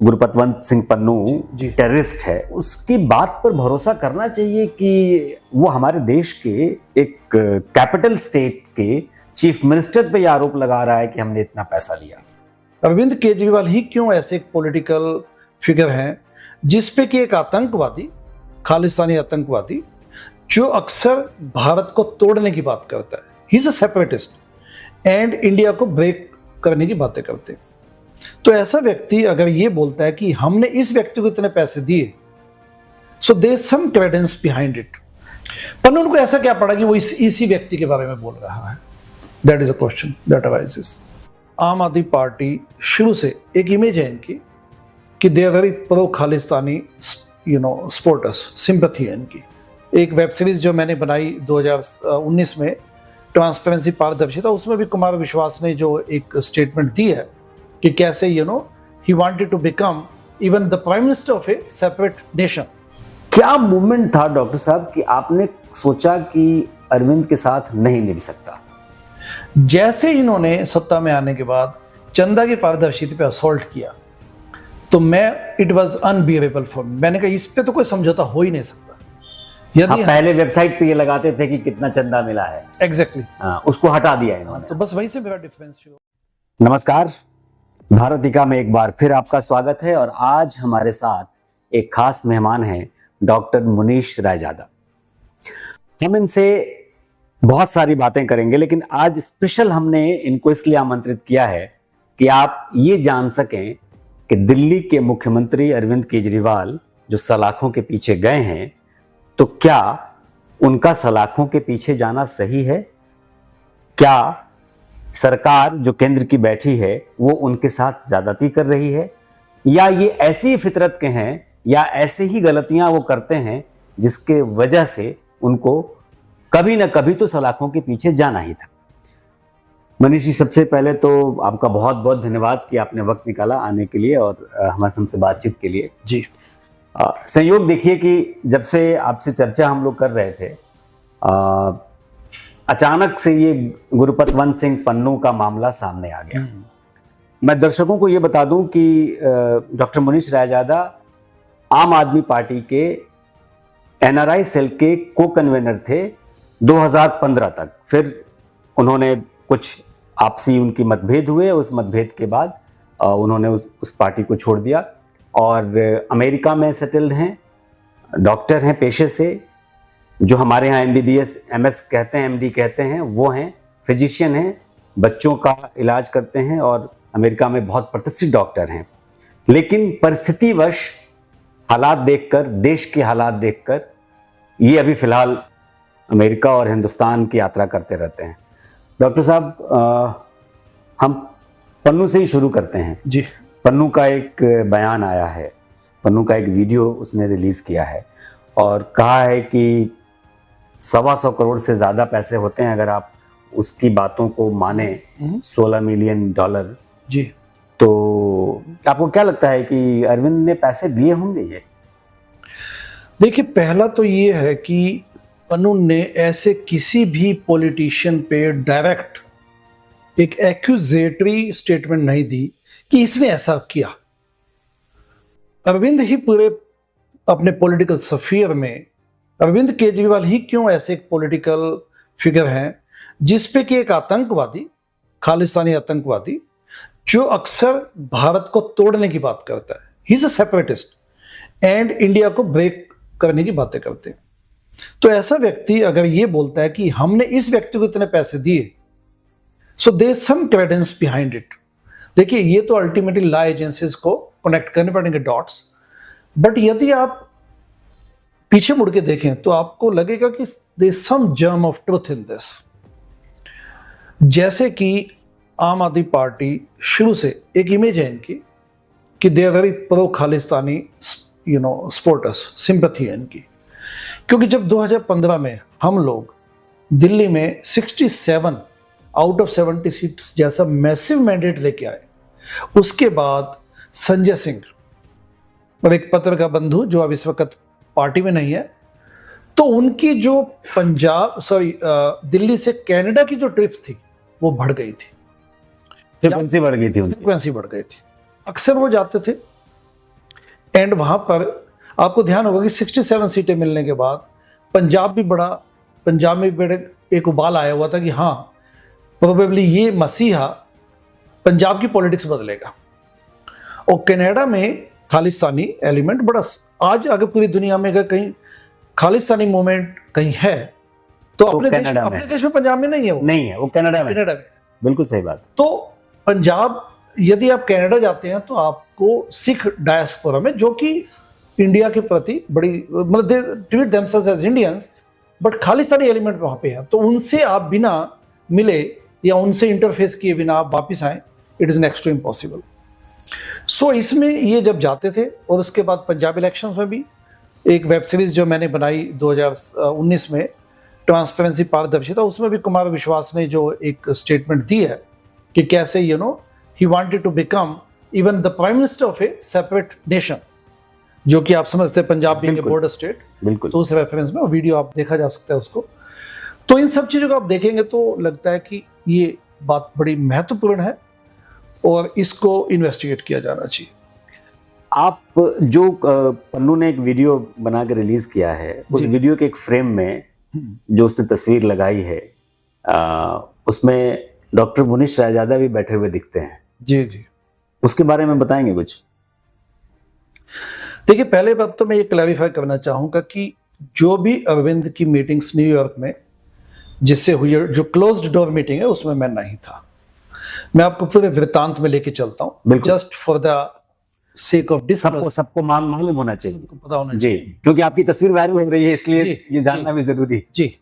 गुरपतवंत सिंह पन्नू जी। Terrorist है, उसकी बात पर भरोसा करना चाहिए कि वो हमारे देश के एक कैपिटल स्टेट के चीफ मिनिस्टर पे ये आरोप लगा रहा है कि हमने इतना पैसा दिया। अरविंद केजरीवाल ही क्यों ऐसे एक पॉलिटिकल फिगर हैं जिसपे कि एक आतंकवादी, खालिस्तानी आतंकवादी, जो अक्सर भारत को तोड़ने की बात करता है, he is a separatist and India को ब्रेक करने की बातें करते हैं। तो ऐसा व्यक्ति अगर ये बोलता है कि हमने इस व्यक्ति को इतने पैसे दिए, so there is some credence behind it. पर उनको ऐसा क्या पड़ा कि वो इसी व्यक्ति के बारे में बोल रहा है? That is a question that arises. आम आदमी पार्टी शुरू से एक इमेज है इनकी कि they are very pro Khalistani supporters, sympathy है इनकी। एक वेब सीरीज जो मैंने बनाई 2019 में, ट्रांसपेरेंसी पारदर्शिता, उसमें भी कुमार विश्वास ने जो एक स्टेटमेंट दी है कि कैसे he wanted to become even the prime minister of a separate nation. क्या मूवमेंट था डॉक्टर साहब कि आपने सोचा कि अरविंद के साथ नहीं मिल सकता? जैसे इन्होंने सत्ता में आने के बाद चंदा की पारदर्शिता पे असॉल्ट किया, तो it was unbearable for me. मैंने कहा इस पे तो कोई समझौता हो ही नहीं सकता। यदि पहले वेबसाइट पे ये लगाते थे कि कितना चंदा मिला है, एग्जैक्टली, उसको हटा दिया इन्होंने। तो बस वहीं से मेरा डिफरेंस शुरू। नमस्कार, भारतिका में एक बार फिर आपका स्वागत है और आज हमारे साथ एक खास मेहमान हैं डॉक्टर मुनीश रायजादा। हम इनसे बहुत सारी बातें करेंगे, लेकिन आज स्पेशल हमने इनको इसलिए आमंत्रित किया है कि आप ये जान सकें कि दिल्ली के मुख्यमंत्री अरविंद केजरीवाल जो सलाखों के पीछे गए हैं, तो क्या उनका सलाखों के पीछे जाना सही है? क्या सरकार जो केंद्र की बैठी है वो उनके साथ ज्यादती कर रही है, या ये ऐसी ही फितरत के हैं, या ऐसे ही गलतियां वो करते हैं जिसके वजह से उनको कभी ना कभी तो सलाखों के पीछे जाना ही था? मनीष जी, सबसे पहले तो आपका बहुत बहुत धन्यवाद कि आपने वक्त निकाला आने के लिए और हमारे हमसे बातचीत के लिए। जी। संयोग देखिए कि जब से आपसे चर्चा हम लोग कर रहे थे, अचानक से ये गुरपतवंत सिंह पन्नू का मामला सामने आ गया। मैं दर्शकों को ये बता दूं कि डॉक्टर मुनीश रायजादा आम आदमी पार्टी के एनआरआई सेल के को कन्वेनर थे 2015 तक। फिर उन्होंने कुछ आपसी उनकी मतभेद हुए, उस मतभेद के बाद उन्होंने उस पार्टी को छोड़ दिया और अमेरिका में सेटल्ड हैं, डॉक्टर हैं पेशे से, जो हमारे यहाँ MBBS MS कहते हैं, MD कहते हैं, वो हैं, फिजिशियन हैं, बच्चों का इलाज करते हैं और अमेरिका में बहुत प्रतिष्ठित डॉक्टर हैं। लेकिन परिस्थितिवश हालात देखकर, देश के हालात देखकर, ये अभी फिलहाल अमेरिका और हिंदुस्तान की यात्रा करते रहते हैं। डॉक्टर साहब, हम पन्नू से ही शुरू करते हैं। जी। पन्नू का एक बयान आया है, पन्नू का एक वीडियो उसने रिलीज किया है और कहा है कि 125 करोड़ से ज्यादा पैसे होते हैं अगर आप उसकी बातों को माने, $16 मिलियन। जी। तो आपको क्या लगता है कि अरविंद ने पैसे दिए होंगे? ये देखिए, पहला तो ये है कि पन्नू ने ऐसे किसी भी पॉलिटिशियन पे डायरेक्ट एक एक्यूजेटरी स्टेटमेंट नहीं दी कि इसने ऐसा किया। अरविंद ही पूरे अपने पॉलिटिकल सफीयर में, अरविंद केजरीवाल ही क्यों ऐसे एक पॉलिटिकल फिगर हैं जिसपे कि एक आतंकवादी, खालिस्तानी आतंकवादी, जो अक्सर भारत को तोड़ने की बात करता है, he is a separatist and India को ब्रेक करने की बातें करते हैं। तो ऐसा व्यक्ति अगर ये बोलता है कि हमने इस व्यक्ति को इतने पैसे दिए, so there is some credence behind it. देखिए, ये तो अल्टीमेटली लॉ एजेंसीज को कनेक्ट करने पड़ेंगे डॉट्स, बट यदि आप पीछे मुड़ के देखें तो आपको लगेगा कि there is some germ of truth in this. जैसे कि आम आदमी पार्टी शुरू से एक इमेज है इनकी कि they are very pro Khalistani supporters, sympathy है इनकी। क्योंकि जब 2015 में हम लोग दिल्ली में 67 आउट ऑफ 70 सीट्स जैसा मैसिव मैंडेट लेके आए, उसके बाद संजय सिंह और एक पत्रकार बंधु जो अब इस वक्त पार्टी में नहीं है, तो उनकी जो दिल्ली से कनाडा की जो ट्रिप्स थी वो बढ़ गई थी, फ्रीक्वेंसी बढ़ गई थी, फ्रीक्वेंसी बढ़ गई थी। अक्सर वो जाते थे एंड वहां पर आपको ध्यान होगा कि 67 सीटें मिलने के बाद पंजाब में भी बड़े एक उबाल आया हुआ था कि हाँ प्रोबेबली ये मसीहा पंजाब की पॉलिटिक्स बदलेगा। और कनाडा में खालिस्तानी एलिमेंट बड़ा, आज अगर पूरी दुनिया में अगर कहीं खालिस्तानी मूवमेंट कहीं है तो अपने देश में पंजाब में नहीं है, वो नहीं है, वो कनाडा में। बिल्कुल सही बात। तो पंजाब, यदि आप कनाडा जाते हैं तो आपको सिख डायस्पोरा में, जो कि इंडिया के प्रति बड़ी, मतलब they treat themselves as Indians, but Khalistani element वहां पे है, तो उनसे आप बिना मिले या उनसे इंटरफेस किए बिना आप वापस आए, it is next to impossible. So इसमें ये जब जाते थे, और उसके बाद पंजाब इलेक्शंस में भी एक वेब सीरीज जो मैंने बनाई 2019 में, ट्रांसपेरेंसी पारदर्शिता, उसमें भी कुमार विश्वास ने जो एक स्टेटमेंट दी है कि कैसे he wanted to become even the prime minister of a separate nation, जो कि आप समझते हैं Punjab being a border state. बिल्कुल। तो उस रेफरेंस में वीडियो आप देखा जा सकता है उसको। तो इन सब चीजों को आप देखेंगे तो लगता है कि ये बात बड़ी महत्वपूर्ण है और इसको इन्वेस्टिगेट किया जाना चाहिए। आप जो पन्नू ने एक वीडियो बना के रिलीज किया है, उस वीडियो के एक फ्रेम में जो उसने तस्वीर लगाई है, उसमें डॉक्टर मुनीश रायजादा भी बैठे हुए दिखते हैं। जी जी, उसके बारे में बताएंगे कुछ? देखिए, पहले बात तो मैं ये क्लैरिफाई करना चाहूंगा कि जो भी अरविंद की मीटिंग्स न्यूयॉर्क में जिससे हुई, जो क्लोज्ड डोर मीटिंग है, उसमें मैं नहीं था। मैं आपको पूरे वृत्तांत में लेके चलता हूँ, just for the sake of disclosure. सबको मालूम होना चाहिए, सबको पता होना चाहिए जी, क्योंकि आपकी तस्वीर वायरल हो रही है, इसलिए ये जानना भी जरूरी। जी,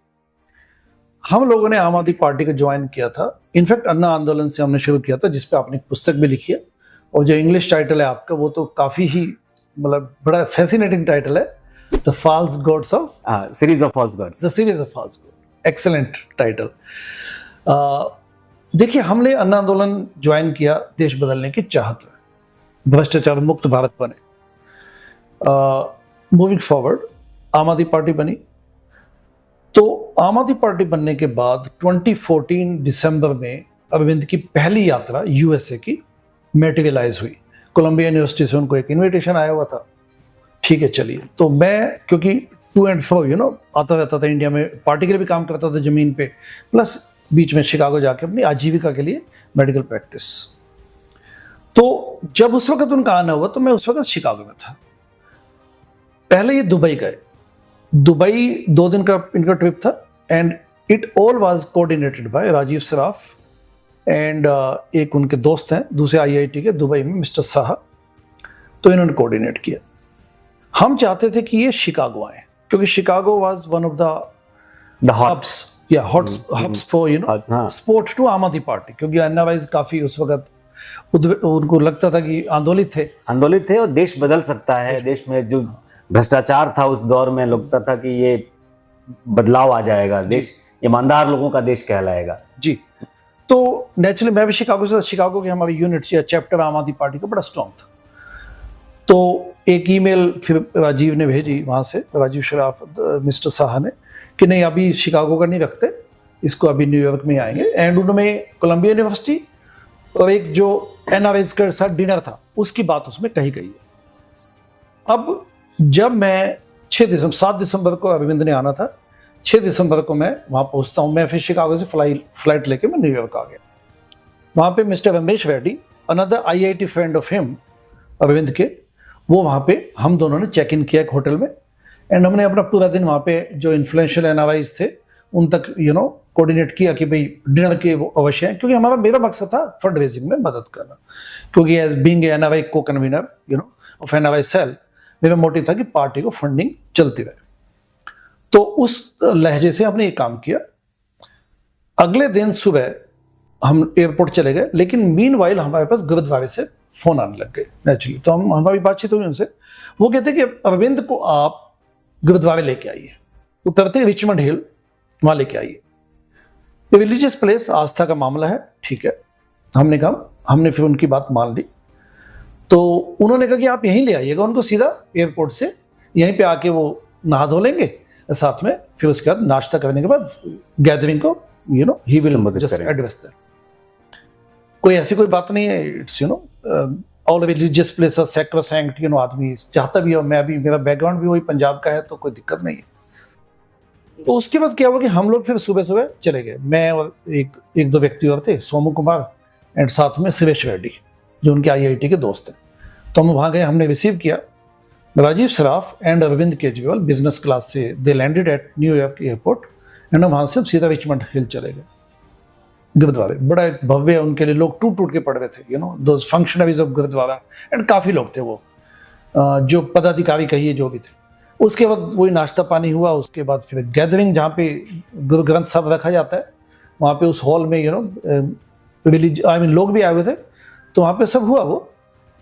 हम लोगों ने आम आदमी पार्टी को ज्वाइन किया था। इनफैक्ट अन्ना आंदोलन से हमने शुरू किया था, जिसपे आपने एक पुस्तक भी लिखी है, और जो इंग्लिश टाइटल है आपका वो तो काफी ही, मतलब बड़ा फैसिनेटिंग टाइटल है, the false gods of, series of false gods, the series of false god. Excellent title. देखिए, हमने अन्ना आंदोलन ज्वाइन किया देश बदलने की चाहत में, भ्रष्टाचार मुक्त भारत बने। मूविंग फॉरवर्ड आम आदमी पार्टी बनी। तो आम आदमी पार्टी बनने के बाद 2014 दिसंबर में अरविंद की पहली यात्रा यूएसए की मैटेरियलाइज हुई। कोलंबिया यूनिवर्सिटी से उनको एक इनविटेशन आया हुआ था। ठीक है, चलिए। तो मैं, क्योंकि टू एंड फ्रो आता रहता था इंडिया में, पार्टी के लिए भी काम करता था जमीन पे, प्लस बीच में शिकागो जाके अपनी आजीविका के लिए मेडिकल प्रैक्टिस। तो जब उस वक्त उनका आना हुआ तो मैं उस वक्त शिकागो में था। पहले ये दुबई गए। दुबई 2 दिन का इनका ट्रिप था, and it all was coordinated by Rajiv Saraf and एक उनके दोस्त हैं दूसरे आईआईटी के दुबई में, मिस्टर साहा। तो इन्होंने कोऑर्डिनेट किया। हम चाहते थे कि ये शिकागो आए, क्योंकि Chicago was one of the hubs, या hubs for support to Aam Aadmi party, क्योंकि अन्नावाइज काफी उस वक्त उनको लगता था कि आंदोलित थे और देश बदल सकता है। देश में जो भ्रष्टाचार था उस दौर में लगता था कि ये बदलाव आ जाएगा, देश ईमानदार लोगों का देश कहलाएगा। जी। तो नेचुरली मैं भी शिकागो की हमारी यूनिट या चैप्टर आम आदमी पार्टी का बड़ा स्ट्रॉन्ग था। तो एक ईमेल फिर राजीव ने भेजी वहां से, राजीव शराफ मिस्टर साहा ने, कि नहीं अभी शिकागो का नहीं रखते, इसको अभी न्यूयॉर्क में आएंगे। एंड उन्होंने कोलंबिया यूनिवर्सिटी और एक जो एनआरआईज का साथ डिनर था उसकी बात उसमें कही गई है। अब जब मैं 7 दिसंबर को अरविंद ने आना था, 6 दिसंबर को मैं वहां पहुंचता हूं। मैं फिर शिकागो से फ्लाइट लेके मैं न्यूयॉर्क आ गया। वहां पे mister Ramesh Reddy, another IIT friend of him Arvind के, वो वहां पे हम दोनों ने चेक इन किया एक होटल में, एंड हमने अपना पूरा दिन वहां पे जो इन्फ्लुएंशियल एनआरआईज थे उन तक कोऑर्डिनेट किया कि भाई डिनर के वो अवश्य है, क्योंकि मेरा मकसद था फंड रेजिंग में मदद करना, क्योंकि एज बीइंग एनआरआई को कन्वीनर ऑफ एनआरआई सेल, मेरा मोटिव था कि पार्टी को फंडिंग चलती रहे। तो उस लहजे से हमने ये काम किया। अगले दिन सुबह हम एयरपोर्ट चले गए, लेकिन मीनवाइल हमारे पास गुरुद्वारे से फोन आने लग गए नेचुरली। तो हमारी बातचीत हुई उनसे, वो कहते कि अरविंद को आप गुरुद्वारे लेके आइए, उतरते रिचमंड हिल वहां लेके आइए, रिलीजियस प्लेस, आस्था का मामला है। ठीक है, हमने कहा, हमने फिर उनकी बात मान ली। तो उन्होंने कहा कि आप यहीं ले आइएगा उनको, सीधा एयरपोर्ट से यहीं पे आके वो नहा धो लेंगे साथ में, फिर उसके बाद नाश्ता करने के बाद गैदरिंग को he will just address that. कोई ऐसी कोई बात नहीं है, it's all religious places sacrosanct, you know, आदमी चाहता भी हो, मैं भी, मेरा बैकग्राउंड भी वही पंजाब का है, तो कोई दिक्कत नहीं है। तो उसके बाद क्या हुआ कि हम लोग फिर सुबह सुबह चले गए, मैं और एक दो व्यक्ति और थे, सोमू कुमार एंड साथ में सुरेश रेड्डी जो उनके IIT के दोस्त थे। तो हम वहाँ गए, हमने रिसीव किया Rajiv Saraf and Arvind Kejriwal business class से। They landed at New York airport and वहाँ से सीधा रिचमंड हिल चले गए गुरुद्वारे। बड़ा एक भव्य, उनके लिए लोग टूट टूट के पड़ रहे थे, you know, those functionaries of gurdwara, and काफ़ी लोग थे वो, जो पदाधिकारी कहिए जो भी थे। उसके बाद वही नाश्ता पानी हुआ, उसके बाद फिर गैदरिंग जहाँ पे गुरु ग्रंथ साहब रखा जाता है, वहाँ पे उस हॉल में, यू नो, लोग भी आए हुए थे, तो वहाँ पे सब हुआ वो।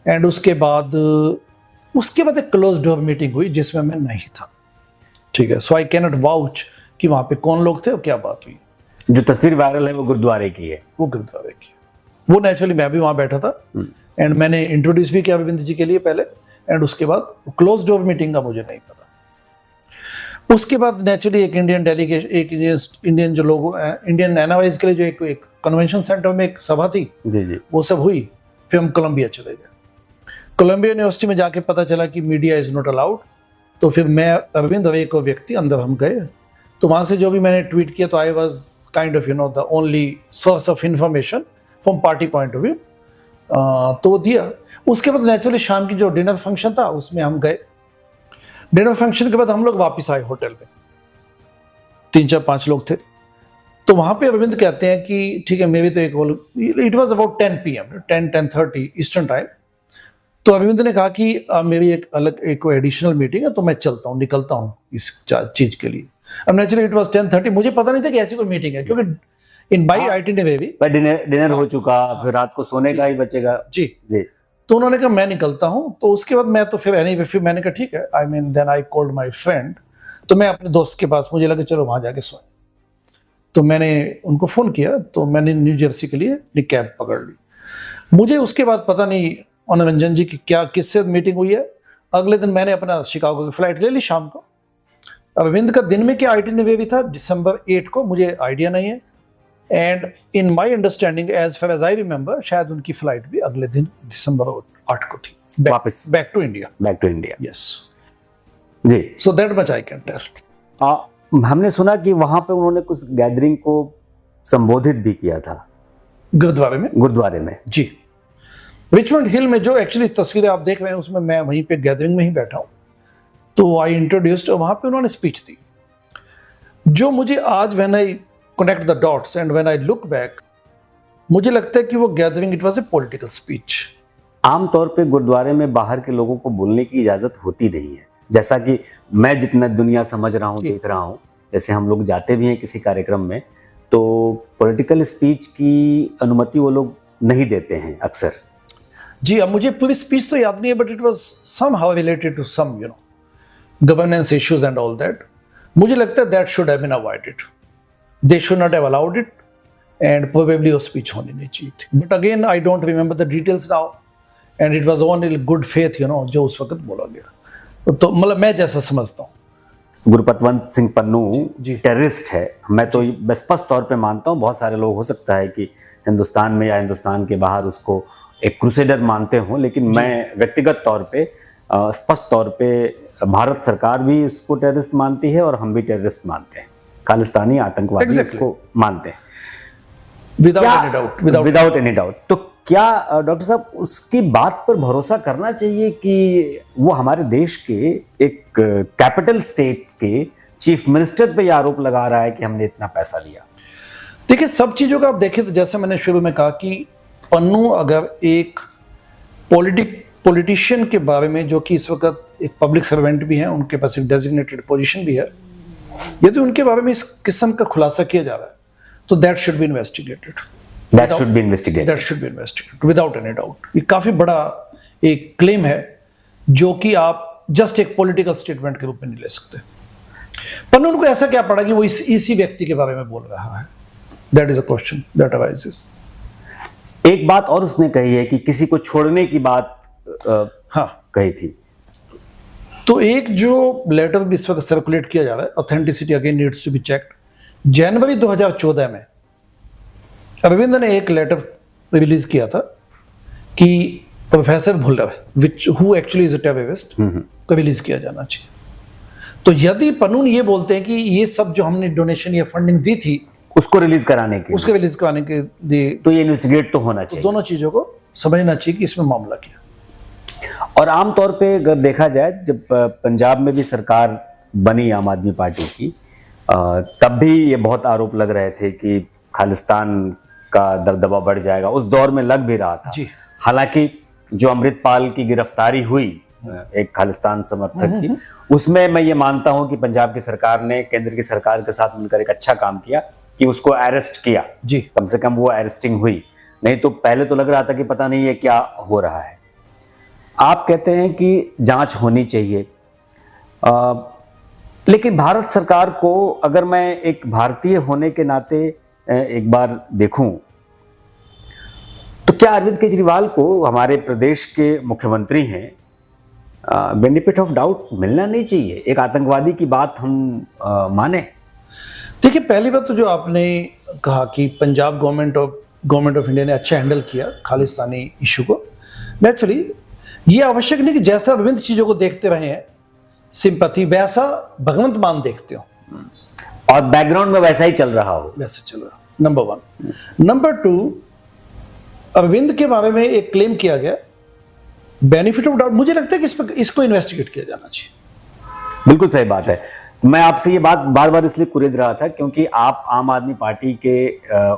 एंड उसके बाद एक क्लोज डोर मीटिंग हुई जिसमें मैं नहीं था, ठीक है। सो आई कैनॉट वाउच कि वहाँ पे कौन लोग थे और क्या बात हुई। जो तस्वीर वायरल है वो गुरुद्वारे की है, वो गुरुद्वारे की, वो नेचुरली मैं भी वहाँ बैठा था एंड मैंने इंट्रोड्यूस भी किया अरविंद जी के लिए पहले, एंड उसके बाद क्लोज डोर मीटिंग का मुझे नहीं पता। उसके बाद नेचुरली एक इंडियन डेलीगेशन, एक इंडियन जो लोग, इंडियन एनावाइज के लिए जो एक कन्वेंशन सेंटर में एक सभा थी, जी जी, वो सब हुई। फिर हम कोलंबिया चले गए। कोलंबिया यूनिवर्सिटी में जाके पता चला कि मीडिया इज नॉट अलाउड, तो फिर मैं, अरविंद और एक और व्यक्ति अंदर हम गए। तो वहाँ से जो भी मैंने ट्वीट किया, तो I was kind of, you know, the only source of information from party point of view, तो वो दिया। उसके बाद नेचुरली शाम की जो डिनर फंक्शन था उसमें हम गए। डिनर फंक्शन के बाद हम लोग वापस आए होटल में, 3-4-5 लोग थे। तो वहाँ पे अरविंद कहते हैं कि ठीक है, मेरी तो it was about 10 PM, 10-10:30 eastern time. तो अरविंद ने कहा कि मेरी एक एडिशनल मीटिंग है, तो मैं चलता हूँ, निकलता हूँ इस चीज के लिए। अब नेचुरली इट वाज 10:30, मुझे पता नहीं था कि ऐसी कोई मीटिंग है, क्योंकि इन बाई आइटिनरी भी डिनर हो चुका, फिर रात को सोने का ही बचेगा। जी जी। तो उन्होंने कहा मैं निकलता हूँ। तो उसके बाद मैं तो फिर मैंने कहा ठीक है, I mean then I called my friend. तो मैं अपने दोस्त के पास, मुझे लगा चलो वहां जाके सोए, तो मैंने उनको फोन किया। तो मैंने न्यू जर्सी के लिए अपनी कैब पकड़ ली। मुझे उसके बाद पता नहीं मनोरंजन जी की क्या किससे मीटिंग हुई है। अगले दिन मैंने अपना शिकागो की फ्लाइट ले ली शाम को। अरविंद का दिन में क्या आइटिनरी था December 8 को, मुझे आइडिया नहीं है। And in my understanding, as far as I remember, शायद उनकी फ्लाइट भी अगले दिन December 8 को थी, वापस बैक टू इंडिया। यस जी। So that much I can tell. हमने सुना कि वहां पे उन्होंने कुछ गैदरिंग को संबोधित भी किया था गुरुद्वारे में। जी, रिचमंड हिल में जो एक्चुअली तस्वीरें आप देख रहे हैं उसमें मैं वहीं पे गैदरिंग में ही बैठा हूं। तो आई इंट्रोड्यूस्ड, और वहां पे उन्होंने स्पीच दी, जो मुझे आज when I connect the dots and when I look back, मुझे लगता है कि वो gathering it was a political speech. आमतौर पे गुरुद्वारे में बाहर के लोगों को बोलने की इजाजत होती नहीं है, जैसा कि मैं जितना दुनिया समझ रहा हूँ, देख रहा हूँ। जैसे हम लोग जाते भी हैं किसी कार्यक्रम में, तो पॉलिटिकल स्पीच की अनुमति वो लोग नहीं देते हैं अक्सर। जी, अब मुझे पूरी स्पीच तो याद नहीं है, but it was somehow related to some, you know, governance issues and all that. मुझे लगता है that should have been avoided, they should not have allowed it, and probably वो स्पीच होनी नहीं चाहिए थी। But again I don't remember the details now, and it was only good faith, you know, जो उस वक्त बोला गया। तो मतलब मैं जैसा समझता हूँ, गुरपतवंत सिंह पन्नू जी टेररिस्ट है। मैं तो स्पष्ट तौर पे मानता हूँ, बहुत सारे लोग हो सकता है कि हिंदुस्तान में या हिंदुस्तान के बाहर उसको एक क्रूसेडर मानते हों, लेकिन मैं व्यक्तिगत तौर पे स्पष्ट तौर पे भारत सरकार भी इसको टेररिस्ट मानती है और हम भी टेररिस्ट मानते हैं, खालिस्तानी आतंकवादी इसको मानते हैं, विदाउट एनी डाउट। तो क्या डॉक्टर साहब उसकी बात पर भरोसा करना चाहिए कि वो हमारे देश के एक कैपिटल स्टेट के चीफ मिनिस्टर पे यह आरोप लगा रहा है कि हमने इतना पैसा लिया? देखिए, सब चीजों का आप देखें तो जैसे मैंने शुरू में कहा कि पन्नू अगर एक पॉलिटिशियन के बारे में, जो कि इस वक्त एक पब्लिक सर्वेंट भी हैं, उनके पास एक डेजिग्नेटेड पोजीशन भी है, यदि उनके बारे में इस किस्म का खुलासा किया जा रहा है, तो that should be investigated, without any doubt. ये काफी बड़ा एक क्लेम है जो कि आप जस्ट एक पॉलिटिकल स्टेटमेंट के रूप में नहीं ले सकते। पन्नू को ऐसा क्या पड़ा कि वो इसी व्यक्ति के बारे में बोल रहा है? That is a question that arises. एक बात और उसने कही है कि किसी को छोड़ने की बात कही थी। तो एक जो लेटर इस वक्त सर्कुलेट किया जा रहा है, authenticity again needs to be checked. जनवरी 2014 में अरविंद ने एक लेटर रिलीज किया था कि professor Bhullar which who actually is a terrorist को रिलीज किया जाना चाहिए। तो यदि पन्नून ये बोलते हैं कि ये सब जो हमने डोनेशन या फंडिंग दी थी उसको रिलीज कराने के उसके रिलीज कराने के लिए, तो ये इन्वेस्टिगेट तो होना तो चाहिए। दोनों चीजों को समझना चाहिए कि इसमें मामला क्या। और आमतौर पे अगर देखा जाए, जब पंजाब में भी सरकार बनी आम आदमी पार्टी की, तब भी ये बहुत आरोप लग रहे थे कि खालिस्तान का दबदबा बढ़ जाएगा। उस दौर में लग भी रहा था। जी। हालांकि जो अमृतपाल की गिरफ्तारी हुई एक खालिस्तान समर्थक की, उसमें मैं ये मानता हूं कि पंजाब की सरकार ने केंद्र की सरकार के साथ मिलकर एक अच्छा काम किया कि उसको अरेस्ट किया। जी। कम से कम वो अरेस्टिंग हुई, नहीं तो पहले तो लग रहा था कि पता नहीं है क्या हो रहा है। आप कहते हैं कि जांच होनी चाहिए, लेकिन भारत सरकार को, अगर मैं एक भारतीय होने के नाते एक बार देखूं, तो क्या अरविंद केजरीवाल को, हमारे प्रदेश के मुख्यमंत्री हैं, बेनिफिट ऑफ डाउट मिलना नहीं चाहिए? एक आतंकवादी की बात हम माने? देखिए, पहली बात तो जो आपने कहा कि पंजाब गवर्नमेंट ऑफ इंडिया ने अच्छा हैंडल किया खालिस्तानी इशू को, नेचुरली ये आवश्यक नहीं कि जैसा विभिन्न चीजों को देखते रहे हैं सिंपैथी, वैसा भगवंत मान देखते हो और बैकग्राउंड में वैसा ही चल रहा हो। वैसे चल रहा, नंबर 1। नंबर 2, अरविंद के बारे में एक क्लेम किया गया बेनिफिट ऑफ डाउट, मुझे लगता है कि इसको इन्वेस्टिगेट किया जाना चाहिए। बिल्कुल सही बात है। मैं आपसे ये बात बार बार इसलिए कुरेद रहा था क्योंकि आप आम आदमी पार्टी के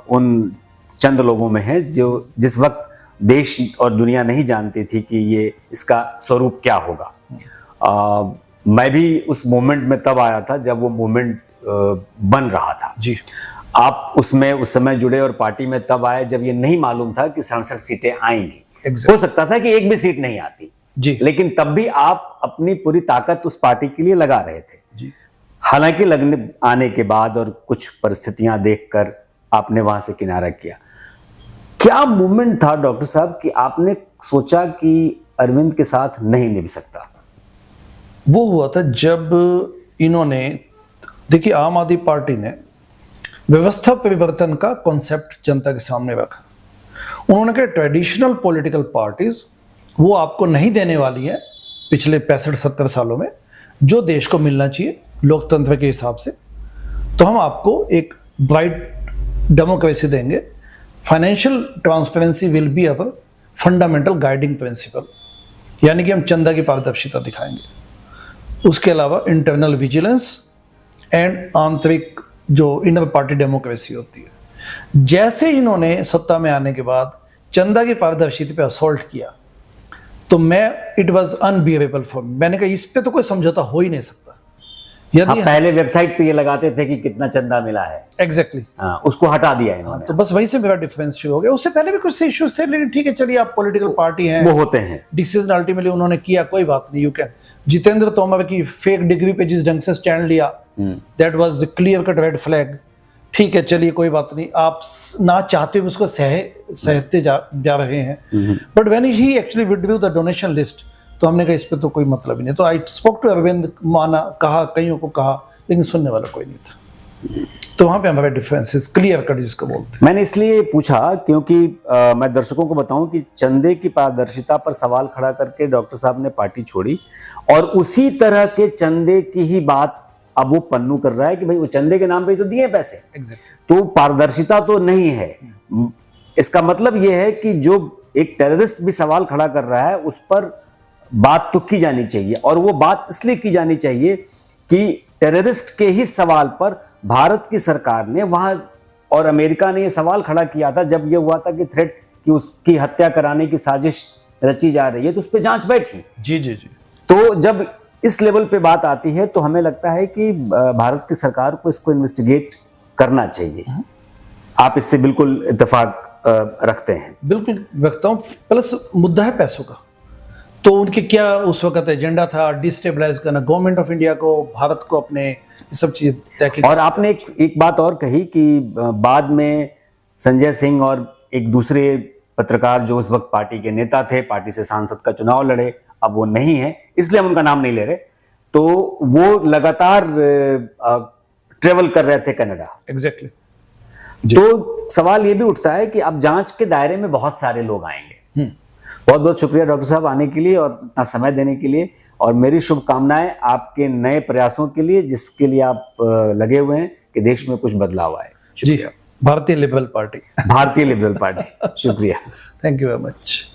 उन चंद लोगों में हैं जो जिस वक्त देश और दुनिया नहीं जानती थी कि ये इसका स्वरूप क्या होगा। मैं भी उस मोमेंट में तब आया था जब वो मोमेंट बन रहा था। जी। आप उसमें उस समय जुड़े और पार्टी में तब आए जब ये नहीं मालूम था कि 67 सीटें आएंगी। हो सकता था कि एक भी सीट नहीं आती जी, लेकिन तब भी आप अपनी पूरी ताकत उस पार्टी के लिए लगा रहे थे जी। हालांकि लगने आने के बाद और कुछ परिस्थितियां देखकर आपने वहां से किनारा किया। क्या मूवमेंट था डॉक्टर साहब कि आपने सोचा कि अरविंद के साथ नहीं निभ सकता? वो हुआ था जब इन्होंने, देखिए, आम आदमी पार्टी ने व्यवस्था परिवर्तन का कॉन्सेप्ट जनता के सामने रखा। उन्होंने कहा ट्रेडिशनल पॉलिटिकल पार्टीज वो आपको नहीं देने वाली है पिछले 65-70 सालों में जो देश को मिलना चाहिए लोकतंत्र के हिसाब से, तो हम आपको एक ब्राइट डेमोक्रेसी देंगे। Financial transparency will be our fundamental guiding principal, यानी कि हम चंदा की पारदर्शिता दिखाएंगे। उसके अलावा इंटरनल विजिलेंस एंड आंतरिक जो इनर पार्टी डेमोक्रेसी होती है। जैसे इन्होंने सत्ता में आने के बाद चंदा की पारदर्शिता पे असॉल्ट किया तो it was unbearable for me. मैंने कहा इस पे तो कोई समझौता हो ही नहीं सकता। यदि पहले वेबसाइट पे ये लगाते थे कि कितना चंदा मिला है, एग्जैक्टली, उसको हटा दिया इन्होंने। तो बस वहीं से मेरा डिफरेंस शुरू हो गया। उससे पहले भी कुछ इश्यूज थे, लेकिन ठीक है, चलिए, आप पॉलिटिकल पार्टी हैं, वो होते हैं। डिसीजन अल्टीमेटली उन्होंने किया, कोई बात नहीं, यू कैन। जितेंद्र तोमर की फेक डिग्री पे जिस ढंग से स्टैंड लिया, that was clear cut red flag. ठीक है, चलिए, कोई बात नहीं, आप ना चाहते हुए उसको सहते जा रहे हैं। But when he actually withdrew the donation list, तो हमने कहा इस पे तो कोई मतलब ही नहीं। तो आई स्पोक टू अरविंद, माना, कहा, कईयों को कहा, लेकिन सुनने वाला कोई नहीं था। तो वहां पे हमारे डिफरेंसेस क्लियर कट जिसको बोलते हैं। मैंने इसलिए पूछा क्योंकि मैं दर्शकों को बताऊं कि चंदे की पारदर्शिता पर सवाल खड़ा करके डॉक्टर साहब ने पार्टी छोड़ी और उसी तरह के चंदे की ही बात अब वो पन्नू कर रहा है कि भाई वो चंदे के नाम पे तो दिए पैसे, तो पारदर्शिता तो नहीं है। इसका मतलब ये है कि जो एक टेररिस्ट भी सवाल खड़ा कर रहा है उस पर बात तो की जानी चाहिए, और वो बात इसलिए की जानी चाहिए कि टेररिस्ट के ही सवाल पर भारत की सरकार ने वहां और अमेरिका ने ये सवाल खड़ा किया था जब ये हुआ था कि थ्रेट कि उसकी हत्या कराने की साजिश रची जा रही है, तो उस पर जांच बैठी। जी जी जी। तो जब इस लेवल पे बात आती है तो हमें लगता है कि भारत की सरकार को इसको इन्वेस्टिगेट करना चाहिए। आप इससे बिल्कुल इत्तेफाक रखते हैं? बिल्कुल रखता हूं। प्लस मुद्दा है पैसों का, तो उनके क्या उस वक्त एजेंडा था डिस्टेबलाइज करना गवर्नमेंट ऑफ इंडिया को, भारत को, अपने सब चीज तय। और आपने एक बात और कही कि बाद में संजय सिंह और एक दूसरे पत्रकार जो उस वक्त पार्टी के नेता थे, पार्टी से सांसद का चुनाव लड़े, अब वो नहीं है इसलिए हम उनका नाम नहीं ले रहे, तो वो लगातार ट्रेवल कर रहे थे कनाडा। एग्जैक्टली। तो सवाल ये भी उठता है कि अब जांच के दायरे में बहुत सारे लोग आएंगे, बहुत बहुत शुक्रिया डॉक्टर साहब आने के लिए और इतना समय देने के लिए, और मेरी शुभकामनाएं आपके नए प्रयासों के लिए, जिसके लिए आप लगे हुए हैं कि देश में कुछ बदलाव आए। जी, भारतीय लिबरल पार्टी। भारतीय लिबरल पार्टी। शुक्रिया। Thank you very much.